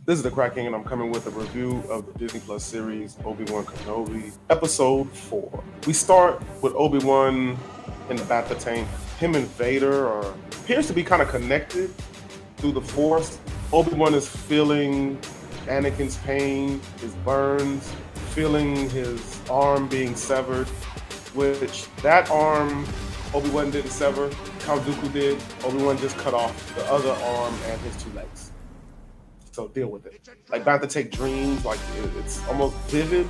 This is the Cracking, and I'm coming with a review of the Disney Plus series Obi-Wan Kenobi, Episode 4. We start with Obi-Wan in the Bacta tank. Him and Vader appears to be kind of connected through the Force. Obi-Wan is feeling Anakin's pain, his burns, feeling his arm being severed, which that arm Obi-Wan didn't sever. Count Dooku did. Obi-Wan just cut off the other arm and his two legs. So deal with it. Like about to take dreams, like it's almost vivid.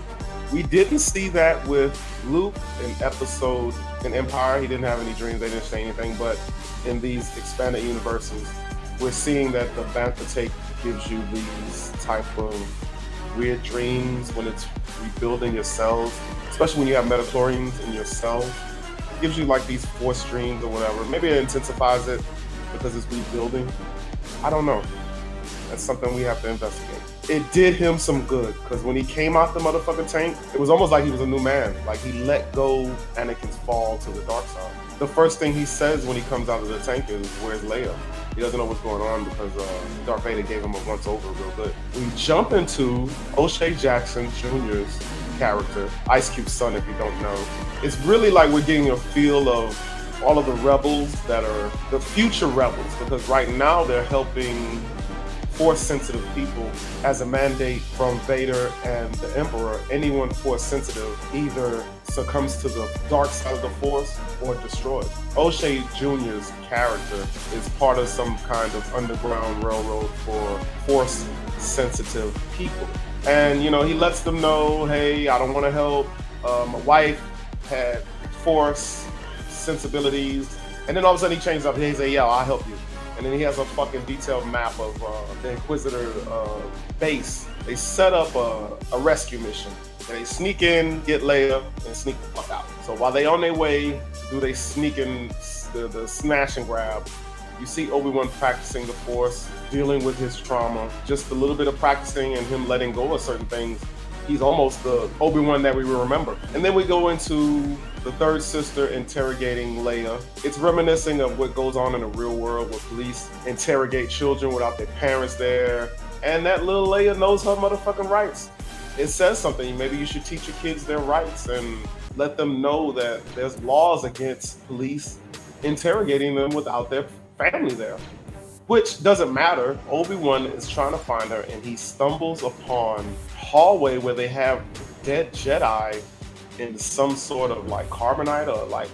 We didn't see that with Luke in Empire. He didn't have any dreams. They didn't say anything. But in these expanded universes, we're seeing that the Bantha take gives you these type of weird dreams when it's rebuilding your cells, especially when you have metachlorines in your cells. It gives you like these force dreams or whatever. Maybe it intensifies it because it's rebuilding. I don't know. That's something we have to investigate. It did him some good, because when he came out the motherfucking tank, it was almost like he was a new man. Like he let go Anakin's fall to the dark side. The first thing he says when he comes out of the tank is, "Where's Leia?" He doesn't know what's going on because Darth Vader gave him a once over real good. We jump into O'Shea Jackson Jr.'s character, Ice Cube's son, if you don't know. It's really like we're getting a feel of all of the rebels that are the future rebels, because right now they're helping Force-sensitive people as a mandate from Vader and the Emperor. Anyone Force-sensitive either succumbs to the dark side of the Force or destroyed. O'Shea Jr.'s character is part of some kind of underground railroad for Force-sensitive people. And, you know, he lets them know, hey, I don't want to help. My wife had Force sensibilities. And then all of a sudden he changes up. He says, yeah, I'll help you. And then he has a fucking detailed map of the Inquisitor base. They set up a rescue mission. And they sneak in, get Leia, and sneak the fuck out. So while they on their way, they sneak in the smash and grab. You see Obi-Wan practicing the Force, dealing with his trauma. Just a little bit of practicing and him letting go of certain things. He's almost the Obi-Wan that we will remember. And then we go into the third sister interrogating Leia. It's reminiscing of what goes on in the real world where police interrogate children without their parents there. And that little Leia knows her motherfucking rights. It says something. Maybe you should teach your kids their rights and let them know that there's laws against police interrogating them without their family there. Which doesn't matter. Obi-Wan is trying to find her, and he stumbles upon a hallway where they have dead Jedi in some sort of like carbonite or like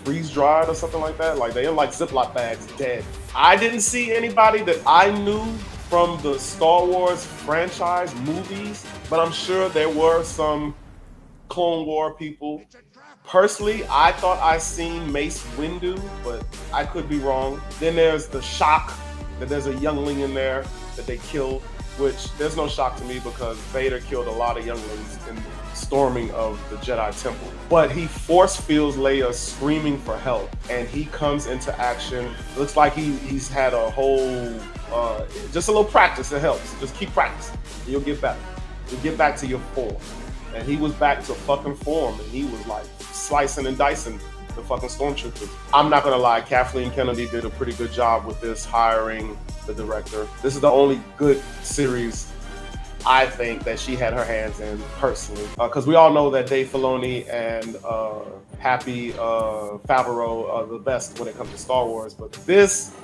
freeze dried or something like that. Like they're in like Ziploc bags, dead. I didn't see anybody that I knew from the Star Wars franchise movies, but I'm sure there were some Clone War people. Personally, I thought I seen Mace Windu, but I could be wrong. Then there's the shock that there's a youngling in there that they killed, which there's no shock to me because Vader killed a lot of younglings in the storming of the Jedi Temple. But he force feels Leia screaming for help, and he comes into action. Looks like he's had a whole, just a little practice. It helps. Just keep practicing. You'll get better. You'll get back to your form. And he was back to fucking form, and he was like slicing and dicing the fucking stormtroopers. I'm not gonna lie, Kathleen Kennedy did a pretty good job with this, hiring the director. This is the only good series I think that she had her hands in personally, because we all know that Dave Filoni and Happy Favreau are the best when it comes to Star Wars. But this,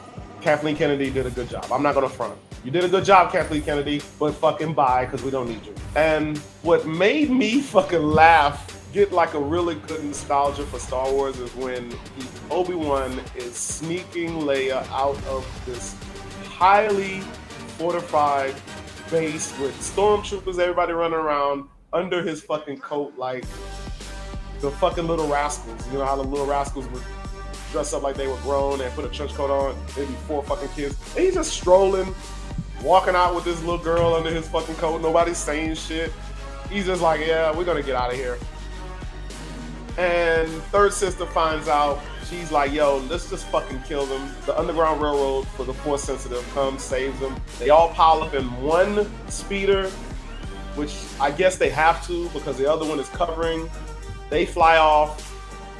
Kathleen Kennedy did a good job. I'm not gonna front. You did a good job, Kathleen Kennedy, but fucking bye, because we don't need you. And what made me fucking laugh, get like a really good nostalgia for Star Wars, is when Obi-Wan is sneaking Leia out of this highly fortified base with stormtroopers, everybody running around under his fucking coat like the fucking Little Rascals. You know how the Little Rascals would dress up like they were grown and put a trench coat on, maybe 4 fucking kids. And he's just strolling, walking out with this little girl under his fucking coat. Nobody's saying shit. He's just like, yeah, we're gonna get out of here. And third sister finds out. She's like, yo, let's just fucking kill them. The Underground Railroad for the Force sensitive comes, saves them. They all pile up in one speeder, which I guess they have to because the other one is covering. They fly off.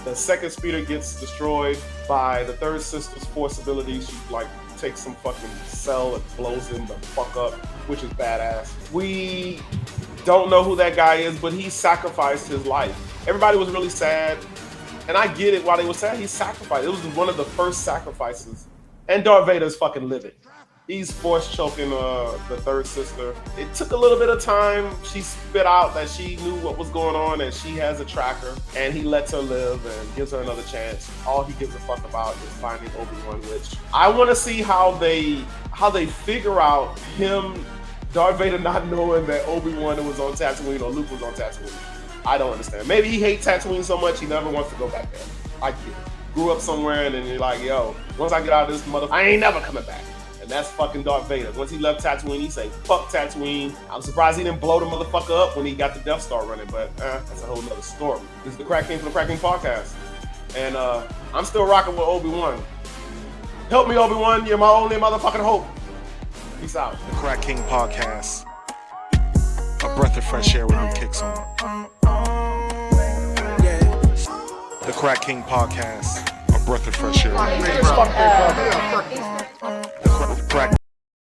The second speeder gets destroyed by the third sister's Force ability. She like takes some fucking cell and blows him the fuck up, which is badass. We don't know who that guy is, but he sacrificed his life. Everybody was really sad, and I get it why they were sad. He sacrificed. It was one of the first sacrifices. And Darth Vader's fucking livid. He's force choking the third sister. It took a little bit of time. She spit out that she knew what was going on and she has a tracker, and he lets her live and gives her another chance. All he gives a fuck about is finding Obi-Wan, which I want to see how they figure out him, Darth Vader, not knowing that Obi-Wan was on Tatooine or Luke was on Tatooine. I don't understand. Maybe he hates Tatooine so much he never wants to go back there. I get it. Grew up somewhere and then you're like, yo, once I get out of this mother, I ain't never coming back. And that's fucking Darth Vader. Once he left Tatooine, he say, fuck Tatooine. I'm surprised he didn't blow the motherfucker up when he got the Death Star running, but that's a whole nother story. This is the Crack King from the Crack King Podcast. And I'm still rocking with Obi-Wan. Help me, Obi-Wan. You're my only motherfucking hope. Peace out. The Crack King Podcast. A breath of fresh air when new kicks on. The Crack King Podcast. A breath of fresh air. Fuck